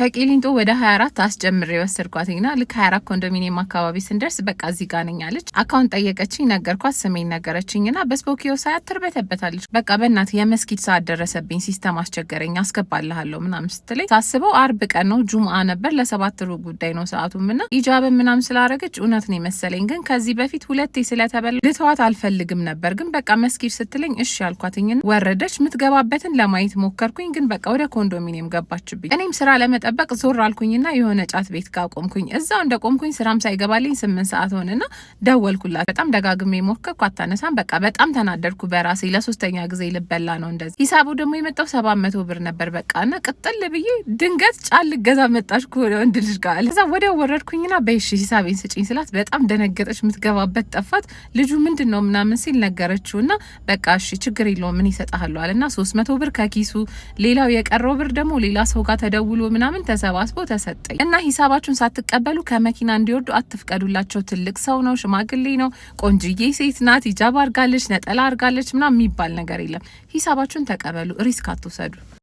ከቂሊንጦ ወደ 24 አስጀምሬ ወሰድኳትና ልክ 24 ኮንዶሚኒየም አካባቢ ስንደርስ በቃ እዚህ ጋር ነኝ አለች። አካውንት ጠየቀችኝ፣ ነገርኳት፣ ስሜን ነገረችኝና በስፖኪዮ ሰዓት ትርበተበታለች። በቃ በእናት የመስጊድ ሰዓት ደረሰብኝ፣ ሲስተም አስቸገረኝ፣ አስገባልሃለሁ ምናምን ስትለኝ ሳስበው አርብ ቀን ነው፣ ጁምአ ነበር፣ ለ7 ሩብ ጉዳይ ነው ሰዓቱምና ኢጃብን ምናምን ስላረገች እውነት ነው መሰለኝ። ግን ከዚህ በፊት ሁለቴ ስለተበላ ልተዋት አልፈልግም ነበር። ግን በቃ መስጊድ ስትለኝ እሺ ያልኳትኝና ወረደች። ምትገባበትን ለማየት ሞከርኩኝ፣ ግን በቃ ወደ ኮንዶሚኒየም ገባችብኝ። እኔም ስራ ለመጠበቅ ዞር አልኩኝና የሆነ ጫት ቤት ጋር ቆምኩኝ። እዛው እንደቆምኩኝ ስራም ሳይገባልኝ 8 ሰዓት ሆነና ደወልኩላት። በጣም ደጋግሜ ሞከርኩ፣ አታነሳም። በቃ በጣም ተናደድኩ በራሴ። ለሶስተኛ ጊዜ ልበላ ነው እንደዚህ። ሂሳቡ ደግሞ የመጣው 700 ብር ነበር። በቃና ቅጥል ብዬ ድንገት ጫት ልገዛ መጣች ወንድ ልጅ ጋር። እዛ ወዲያው ወረድኩኝና በይሽ ሂሳቤን ስጪኝ ስላት በጣም ደነገጠች። የምትገባበት ጠፋት። ልጁ ምንድነው ምናምን ሲል ነገረችውና በቃ እሺ ችግር የለውም ምን ይሰጣሉ አለና 300 ብር ከኪሱ፣ ሌላው የቀረው ብር ደግሞ ሌላ ሰው ጋር ተደውሎ ምናምን ተሰባስቦ ተሰጠኝ። እና ሂሳባችሁን ሳትቀበሉ ከመኪና እንዲወርዱ አትፍቀዱላቸው። ትልቅ ሰው ነው፣ ሽማግሌ ነው፣ ቆንጅዬ ሴት ናት፣ ሂጃብ አርጋለች፣ ነጠላ አርጋለች ምናምን የሚባል ነገር የለም። ሂሳባችሁን ተቀበሉ፣ ሪስክ አትውሰዱ።